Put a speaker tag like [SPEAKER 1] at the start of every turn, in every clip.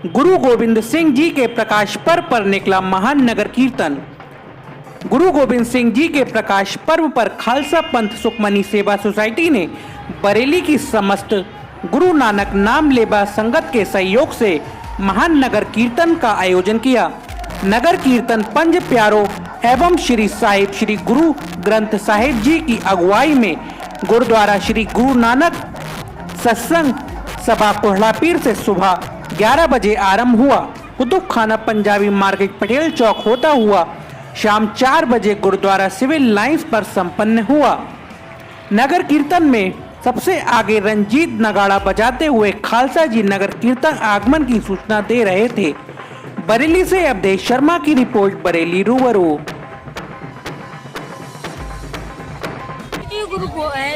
[SPEAKER 1] गुरु गोविंद सिंह जी के प्रकाश पर्व पर निकला महान नगर कीर्तन। गुरु गोविंद सिंह जी के प्रकाश पर्व पर खालसा पंथ सुखमनी सेवा सोसाइटी ने बरेली की समस्त गुरु नानक नाम लेवा संगत के सहयोग से महान नगर कीर्तन का आयोजन किया। नगर कीर्तन पंज प्यारों एवं श्री साहिब श्री गुरु ग्रंथ साहिब जी की अगुवाई में गुरुद्वारा श्री गुरु नानक सत्संग सभा कोहलापीर से सुबह 11 बजे आरंभ हुआ। कुतुब खाना पंजाबी मार्केट पटेल चौक होता हुआ शाम 4 बजे गुरुद्वारा सिविल लाइंस पर संपन्न हुआ। नगर कीर्तन में सबसे आगे रंजीत नगाड़ा बजाते हुए खालसा जी नगर कीर्तन आगमन की सूचना दे रहे थे। बरेली से अवधेश शर्मा की रिपोर्ट, बरेली रूबरू।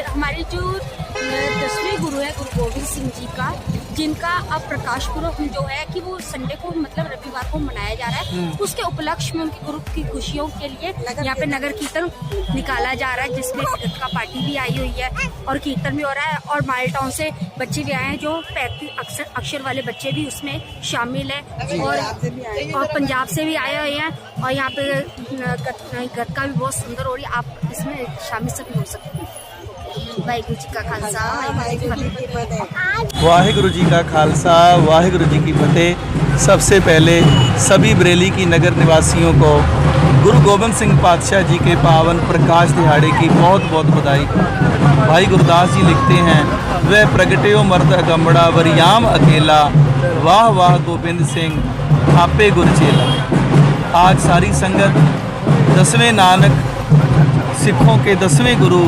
[SPEAKER 2] हमारे जो 10वें गुरु है गुरु गोविंद सिंह जी का, जिनका अब प्रकाश पुरब जो है कि वो संडे को मतलब रविवार को मनाया जा रहा है, उसके उपलक्ष्य में उनके गुरु की खुशियों के लिए यहाँ पे नगर कीर्तन निकाला जा रहा है, जिसमें का पार्टी भी आई हुई है और कीर्तन भी हो रहा है और माल टाउन से बच्चे भी आए हैं, जो 35 अक्षर वाले बच्चे भी उसमें शामिल है और पंजाब से भी आए हुए हैं और यहाँ पे गतका भी बहुत सुंदर हो रही है। आप इसमें शामिल सभी हो सकते हैं। वाहिगुरु जी का खालसा,
[SPEAKER 3] वाहिगुरु जी का खालसा, वाहिगुरु जी की फतेह। सबसे पहले सभी बरेली की नगर निवासियों को गुरु गोविंद सिंह पातशाह जी के पावन प्रकाश दिहाड़े की बहुत बहुत बधाई। भाई गुरदास जी लिखते हैं, वह प्रगट्यो मर्द अगंबड़ा वरियाम अकेला, वाह वाह गोविंद सिंह आपे गुरचेला। आज सारी संगत 10वें नानक सिखों के 10वें गुरु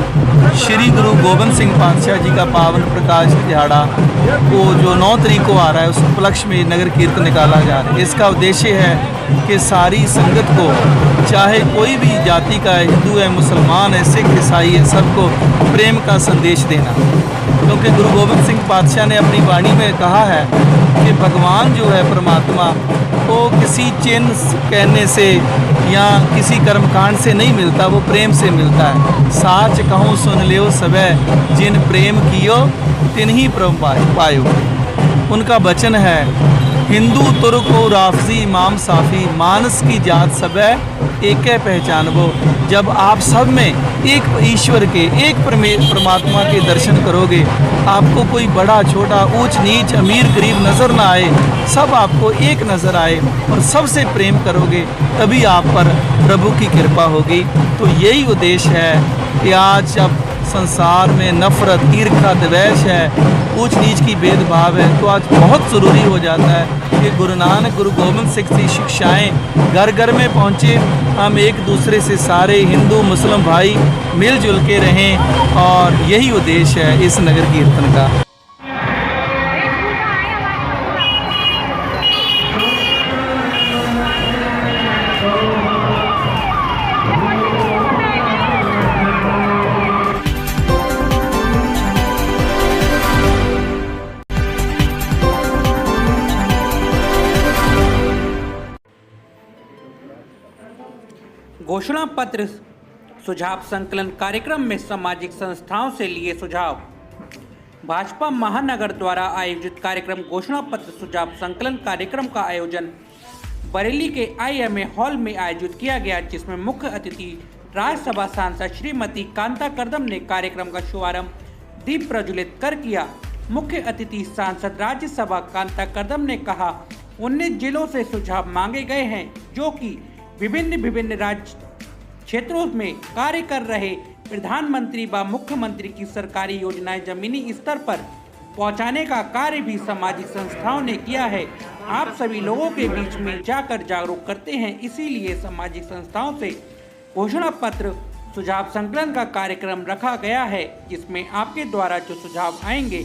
[SPEAKER 3] श्री गुरु गोविंद सिंह पातशाह जी का पावन प्रकाश दिहाड़ा को जो 9 तारीख को आ रहा है, उस उपलक्ष्य में नगर कीर्तन निकाला जा रहा है। इसका उद्देश्य है कि सारी संगत को, चाहे कोई भी जाति का है, हिंदू है, मुसलमान है, सिख ईसाई है, सबको प्रेम का संदेश देना। क्योंकि गुरु गोविंद सिंह पातशाह ने अपनी वाणी में कहा है कि भगवान जो है परमात्मा, वो किसी चिन्ह कहने से या किसी कर्मकांड से नहीं मिलता, वो प्रेम से मिलता है। साच कहूँ सुन लियो सबे, जिन प्रेम कियो तिन्ही प्रभु पायो। उनका वचन है, हिंदू तुर्क हो राफजी इमाम साफी, मानस की जात सबे एक पहचानबो। जब आप सब में एक ईश्वर के, एक परमात्मा के दर्शन करोगे, आपको कोई बड़ा छोटा, ऊंच नीच, अमीर गरीब नज़र ना आए, सब आपको एक नज़र आए और सबसे प्रेम करोगे, तभी आप पर प्रभु की कृपा होगी। तो यही उद्देश्य है कि आज जब संसार में नफरत, ईर्ष्या, द्वेष है, ऊंच नीच की भेदभाव है, तो आज बहुत ज़रूरी हो जाता है कि गुरु नानक गुरु गोविंद सिंह की शिक्षाएं घर घर में पहुँचे। हम एक दूसरे से सारे हिंदू मुस्लिम भाई मिलजुल के रहें और यही उद्देश्य है इस नगर कीर्तन का।
[SPEAKER 1] घोषणा पत्र सुझाव संकलन कार्यक्रम में सामाजिक संस्थाओं से लिए सुझाव। भाजपा महानगर द्वारा आयोजित कार्यक्रम घोषणा पत्र सुझाव संकलन कार्यक्रम का आयोजन बरेली के IMA हॉल में आयोजित किया गया, जिसमें मुख्य अतिथि राज्यसभा सांसद श्रीमती कांता कर्दम ने कार्यक्रम का शुभारंभ दीप प्रज्वलित कर किया। मुख्य अतिथि सांसद राज्यसभा कांता कर्दम ने कहा, 19 जिलों से सुझाव मांगे गए हैं, जो कि विभिन्न राज्य क्षेत्रों में कार्य कर रहे प्रधानमंत्री व मुख्यमंत्री की सरकारी योजनाएं जमीनी स्तर पर पहुंचाने का कार्य भी सामाजिक संस्थाओं ने किया है। आप सभी लोगों के बीच में जाकर जागरूक करते हैं, इसीलिए सामाजिक संस्थाओं से घोषणा पत्र सुझाव संकलन का कार्यक्रम रखा गया है, जिसमें आपके द्वारा जो सुझाव आएंगे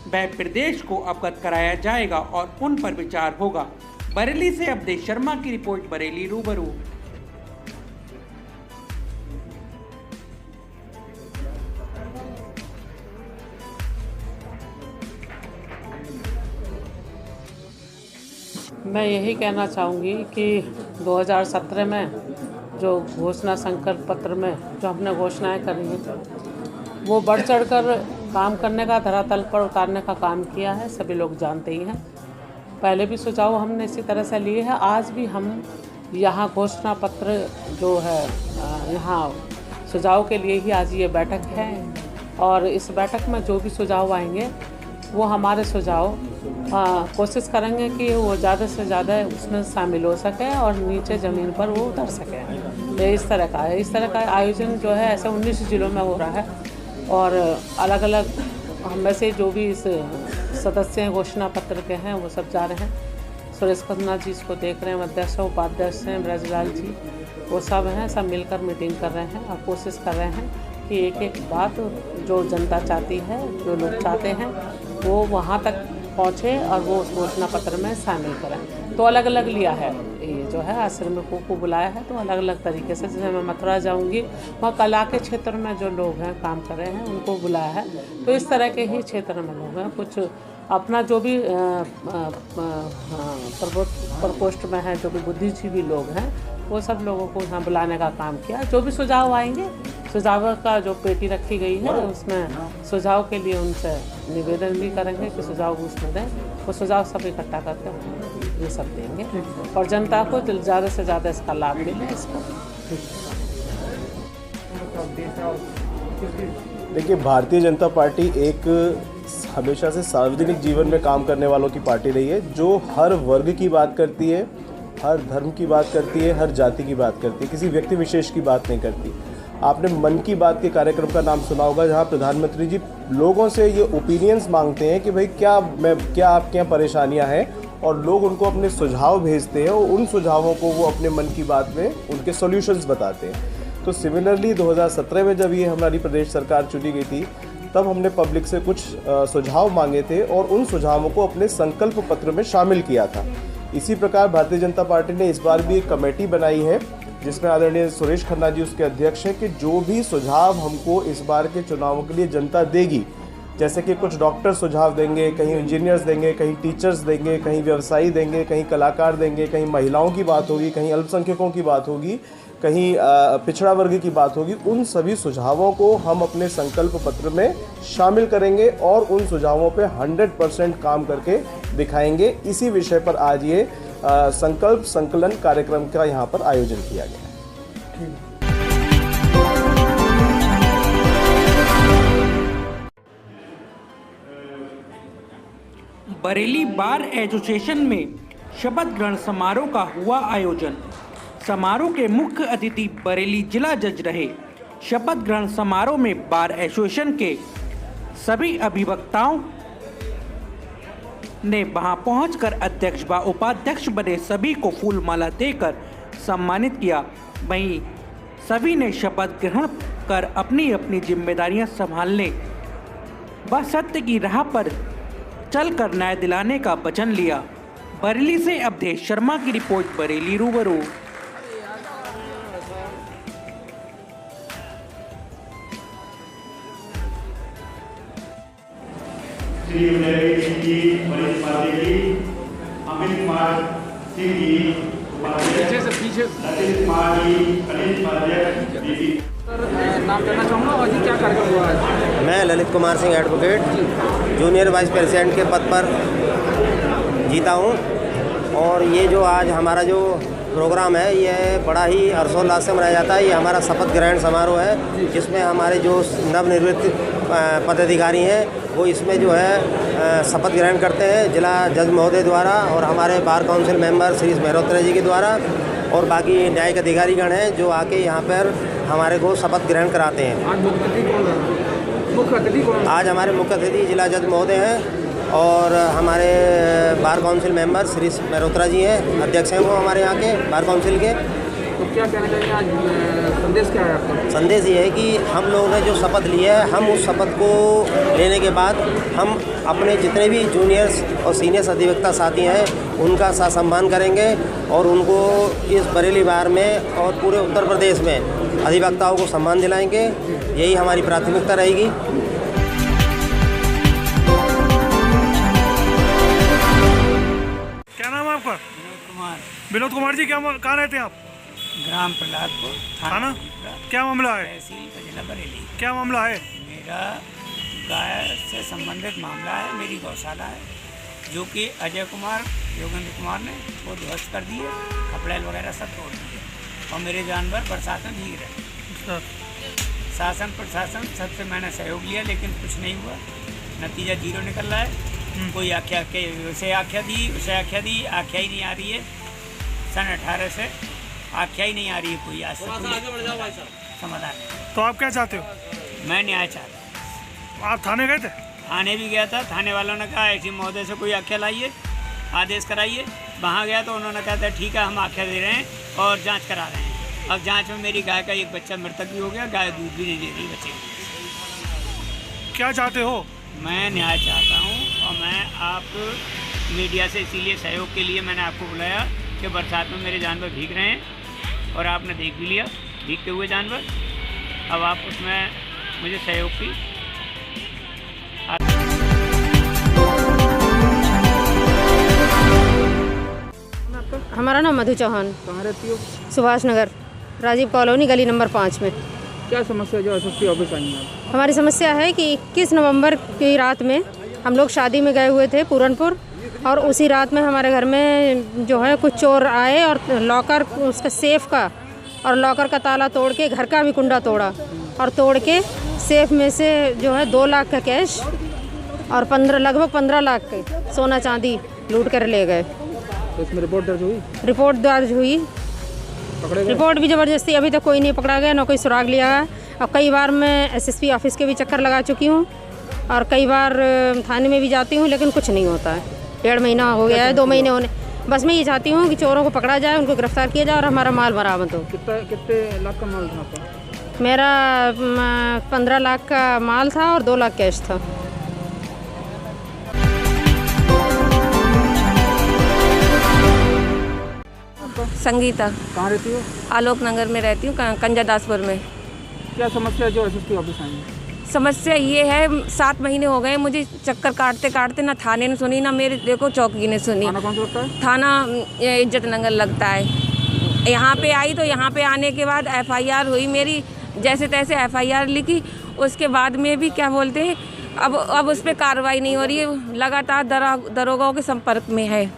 [SPEAKER 1] वह प्रदेश को अवगत कराया जाएगा और उन पर विचार होगा। बरेली से अवधेश शर्मा की रिपोर्ट, बरेली रूबरू।
[SPEAKER 4] मैं यही कहना चाहूँगी कि 2017 में जो घोषणा संकल्प पत्र में जो हमने घोषणाएं करी हैं, वो बढ़ चढ़कर काम करने का, धरातल पर उतारने का काम किया है, सभी लोग जानते ही हैं। पहले भी सुझाव हमने इसी तरह से लिए हैं। आज भी हम यहाँ घोषणा पत्र जो है यहाँ सुझाव के लिए ही आज ये बैठक है, और इस बैठक में जो भी सुझाव आएंगे वो हमारे सुझाव कोशिश करेंगे कि वो ज़्यादा से ज़्यादा उसमें शामिल हो सके और नीचे ज़मीन पर वो उतर सके। ये इस तरह का है। इस तरह का आयोजन जो है ऐसे 19 जिलों में हो रहा है, और अलग अलग हम में से जो भी इस सदस्य हैं घोषणा पत्र के हैं वो सब जा रहे हैं। सुरेश खन्ना जी इसको देख रहे हैं, अध्यक्ष उपाध्यक्ष हैं ब्रजलाल जी, वो सब हैं, सब मिलकर मीटिंग कर रहे हैं और कोशिश कर रहे हैं कि एक एक बात जो जनता चाहती है, जो लोग चाहते हैं, वो वहाँ तक पहुँचे और वो उस घोषणा पत्र में शामिल करें। तो अलग अलग लिया है, ये जो है आश्रमिकों को बुलाया है तो अलग अलग तरीके से। जैसे मैं मथुरा जाऊंगी, वहाँ कला के क्षेत्र में जो लोग हैं काम कर रहे हैं उनको बुलाया है। तो इस तरह के ही क्षेत्र में लोग हैं, कुछ अपना जो भी प्रकोष्ठ में है, जो भी बुद्धिजीवी लोग हैं, वो सब लोगों को यहाँ बुलाने का काम किया। जो भी सुझाव आएंगे, सुझाव का जो पेटी रखी गई है उसमें सुझाव के लिए उनसे निवेदन भी करेंगे कि सुझाव उसमें दें। वो सुझाव सब इकट्ठा करके ये सब देंगे और जनता को ज़्यादा से ज़्यादा इसका लाभ मिले इसको।
[SPEAKER 5] देखिए, भारतीय जनता पार्टी एक हमेशा से सार्वजनिक जीवन में काम करने वालों की पार्टी रही है, जो हर वर्ग की बात करती है, हर धर्म की बात करती है, हर जाति की बात करती है, किसी व्यक्ति विशेष की बात नहीं करती। आपने मन की बात के कार्यक्रम का नाम सुना होगा, जहां प्रधानमंत्री जी लोगों से ये ओपिनियंस मांगते हैं कि भाई क्या आपके यहाँ परेशानियां हैं, और लोग उनको अपने सुझाव भेजते हैं और उन सुझावों को वो अपने मन की बात में उनके सॉल्यूशंस बताते हैं। तो सिमिलरली 2017 में जब ये हमारी प्रदेश सरकार चुनी गई थी, तब हमने पब्लिक से कुछ सुझाव मांगे थे और उन सुझावों को अपने संकल्प पत्र में शामिल किया था। इसी प्रकार भारतीय जनता पार्टी ने इस बार भी एक कमेटी बनाई है, जिसमें आदरणीय सुरेश खन्ना जी उसके अध्यक्ष हैं, कि जो भी सुझाव हमको इस बार के चुनावों के लिए जनता देगी, जैसे कि कुछ डॉक्टर सुझाव देंगे, कहीं इंजीनियर्स देंगे, कहीं टीचर्स देंगे, कहीं व्यवसायी देंगे, कहीं कलाकार देंगे, कहीं महिलाओं की बात होगी, कहीं अल्पसंख्यकों की बात होगी, कहीं पिछड़ा वर्ग की बात होगी, उन सभी सुझावों को हम अपने संकल्प पत्र में शामिल करेंगे और उन सुझावों पे 100% काम करके दिखाएंगे। इसी विषय पर आज ये संकल्प संकलन कार्यक्रम का यहाँ पर आयोजन किया गया है।
[SPEAKER 1] बरेली बार एसोसिएशन में शपथ ग्रहण समारोह का हुआ आयोजन। समारोह के मुख्य अतिथि बरेली जिला जज रहे। शपथ ग्रहण समारोह में बार एसोसिएशन के सभी अभिवक्ताओं ने वहां पहुंचकर अध्यक्ष व उपाध्यक्ष बने सभी को फूल माला देकर सम्मानित किया। वहीं सभी ने शपथ ग्रहण कर अपनी अपनी जिम्मेदारियां संभालने व सत्य की राह पर चलकर न्याय दिलाने का वचन लिया। बरेली से अवधेश शर्मा की रिपोर्ट, बरेली रूबरू।
[SPEAKER 6] श्री उदय सिंह जी, मनीष पांडे जी, अमित कुमार सिंह जी, ललित कुमार जी, कनिष्ठ उपाध्यक्ष दीदी।
[SPEAKER 7] नाम जानना चाहूँगा और जी क्या कार्यक्रम हुआ है?
[SPEAKER 8] मैं Lalit Kumar Singh advocate junior vice president के पद पर जीता हूँ, और ये जो आज हमारा जो प्रोग्राम है ये बड़ा ही हर्षोल्लास से मनाया जाता है। ये हमारा शपथ ग्रहण समारोह है, जिसमें हमारे जो नवनिर्वाचित पदाधिकारी हैं वो इसमें जो है शपथ ग्रहण करते हैं जिला जज महोदय द्वारा, और हमारे bar council member Shri Mehrotra ji के द्वारा, और बाकी न्यायिक अधिकारीगण हैं जो आके यहाँ पर हमारे को शपथ ग्रहण कराते हैं।
[SPEAKER 7] आज मुख्य अतिथि कौन?
[SPEAKER 8] आज हमारे मुख्य अतिथि जिला जज महोदय हैं, और हमारे bar council member Shri Mehrotra ji हैं, अध्यक्ष हैं वो हमारे यहाँ के बार काउंसिल के।
[SPEAKER 7] तो क्या कहना चाहिए आज, संदेश क्या है आपका?
[SPEAKER 8] संदेश ये है कि हम लोगों ने जो शपथ ली है, हम उस शपथ को लेने के बाद हम अपने जितने भी जूनियर्स और सीनियर्स अधिवक्ता साथी हैं उनका सम्मान करेंगे, और उनको इस बरेली बार में और पूरे उत्तर प्रदेश में अधिवक्ताओं को सम्मान दिलाएंगे। यही हमारी प्राथमिकता रहेगी।
[SPEAKER 9] क्या नाम है आपका? विनोद कुमार जी, क्या कहाँ रहते हैं आप?
[SPEAKER 10] ग्राम प्रहलादपुर,
[SPEAKER 9] थाना। क्या मामला है?
[SPEAKER 10] तहसील का जिला बरेली।
[SPEAKER 9] क्या मामला है?
[SPEAKER 10] मेरा गाय से संबंधित मामला है। मेरी गौशाला है जो कि अजय कुमार योगेंद्र कुमार ने वो ध्वस्त कर दिए, खपड़ेल वगैरह सब तोड़ दिए और मेरे जानवर बरसात में भीग रहे। शासन प्रशासन सबसे मैंने सहयोग लिया लेकिन कुछ नहीं हुआ, नतीजा जीरो निकल रहा है। कोई आख्या के उसे आख्या दी आख्या ही नहीं आ रही है। सन 18 से आख्या ही नहीं आ रही है कोई आज तक समाधान।
[SPEAKER 9] तो आप क्या चाहते हो?
[SPEAKER 10] मैं न्याय चाहता हूँ।
[SPEAKER 9] आप थाने गए थे?
[SPEAKER 10] थाने भी गया था, थाने वालों ने कहा ऐसी महोदय से कोई आख्या लाइए, आदेश कराइए। वहाँ गया तो उन्होंने कहा था ठीक है हम आख्या दे रहे हैं और जांच करा रहे हैं। अब जांच में मेरी गाय का एक बच्चा मृतक भी हो गया, गाय दूध भी नहीं दे रही बच्चे।
[SPEAKER 9] क्या चाहते हो?
[SPEAKER 10] मैं न्याय चाहता हूँ और मैं आप मीडिया से इसीलिए सहयोग के लिए मैंने आपको बुलाया कि बरसात में मेरे जानवर भीग रहे हैं और आपने देख भी लिया भीगते हुए जानवर। अब आप उसमें मुझे सहयोग की।
[SPEAKER 11] हमारा नाम मधु चौहान।
[SPEAKER 7] कहाँ रहती हो?
[SPEAKER 11] सुभाष नगर, राजीव कॉलोनी, गली नंबर 5 में।
[SPEAKER 7] क्या समस्या जो एसएसपी ऑफिस आई है?
[SPEAKER 11] हमारी समस्या है कि 21 नवंबर की रात में हम लोग शादी में गए हुए थे पूरनपुर, और उसी रात में हमारे घर में जो है कुछ चोर आए और लॉकर उसका सेफ का और लॉकर का ताला तोड़ के घर का भी कुंडा तोड़ा और तोड़ के सेफ में से जो है 2 लाख का कैश और लगभग 15 लाख के सोना चांदी लूट कर ले गए।
[SPEAKER 7] तो इसमें रिपोर्ट दर्ज हुई?
[SPEAKER 11] रिपोर्ट दर्ज हुई,
[SPEAKER 7] पकड़े गए?
[SPEAKER 11] रिपोर्ट भी ज़बरदस्ती अभी तक कोई नहीं पकड़ा गया, ना कोई सुराग लिया गया। और कई बार मैं एसएसपी ऑफिस के भी चक्कर लगा चुकी हूँ और कई बार थाने में भी जाती हूँ लेकिन कुछ नहीं होता है। 1.5 महीना हो गया है, 2 महीने होने। बस मैं ये चाहती हूँ कि चोरों को पकड़ा जाए, उनको गिरफ्तार किया जाए और हमारा माल बरामद हो।
[SPEAKER 7] कितने लाख का माल था आपका?
[SPEAKER 11] मेरा 15 लाख का माल था और 2 लाख कैश था।
[SPEAKER 12] संगीता।
[SPEAKER 7] कहाँ रहती हो?
[SPEAKER 12] आलोक नगर में रहती हूँ, कंजादासपुर में।
[SPEAKER 7] क्या समस्या जो एसएसपी ऑफिस आई है?
[SPEAKER 12] समस्या ये है 7 महीने हो गए मुझे चक्कर काटते काटते, ना थाने ने सुनी ना मेरे देखो चौकी ने सुनी।
[SPEAKER 7] थाना कौन सा लगता है?
[SPEAKER 12] थाना इज्जत नगर लगता है। यहाँ पे आई तो यहाँ पे आने के बाद एफआईआर हुई मेरी, जैसे तैसे एफआईआर लिखी। उसके बाद में भी क्या बोलते हैं अब उस पर कार्रवाई नहीं हो रही है। लगातार दरोगाओं के संपर्क में है।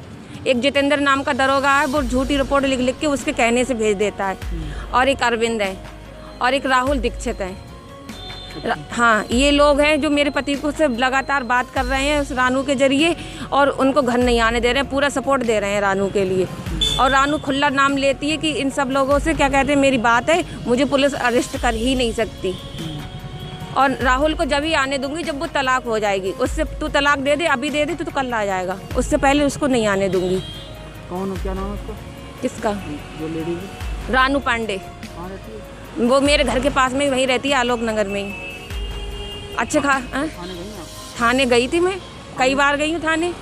[SPEAKER 12] एक जितेंद्र नाम का दरोगा है, वो झूठी रिपोर्ट लिख लिख के उसके कहने से भेज देता है। और एक अरविंद है और एक राहुल दीक्षित है। हाँ, ये लोग हैं जो मेरे पति को से लगातार बात कर रहे हैं उस रानू के जरिए और उनको घर नहीं आने दे रहे हैं, पूरा सपोर्ट दे रहे हैं रानू के लिए। और रानू खुला नाम लेती है कि इन सब लोगों से क्या कहते हैं मेरी बात है, मुझे पुलिस अरेस्ट कर ही नहीं सकती। और राहुल को जब ही आने दूंगी जब वो तलाक हो जाएगी। उससे तू तलाक दे दे, अभी दे दे तो कल आ जाएगा, उससे पहले उसको नहीं आने दूंगी।
[SPEAKER 7] कौन, क्या नाम है उसका?
[SPEAKER 12] किसका?
[SPEAKER 7] जो लेडी है?
[SPEAKER 12] रानू पांडे।
[SPEAKER 7] कहाँ रहती है?
[SPEAKER 12] वो मेरे घर के पास में वहीं रहती है, आलोक नगर में ही। अच्छे थाने गई थी मैं, कई बार गई हूँ थाने,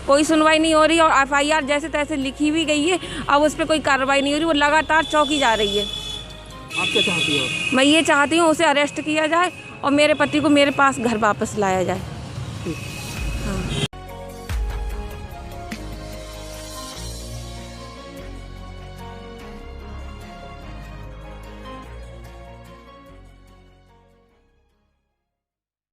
[SPEAKER 12] कोई सुनवाई नहीं हो रही। और एफआईआर जैसे तैसे लिखी भी गई है, अब उस पर कोई कार्रवाई नहीं हो रही। वो लगातार चौकी जा रही है।
[SPEAKER 7] आप क्या चाहती हो?
[SPEAKER 12] मैं ये चाहती हूँ उसे अरेस्ट किया जाए और मेरे पति को मेरे पास घर वापस लाया जाए।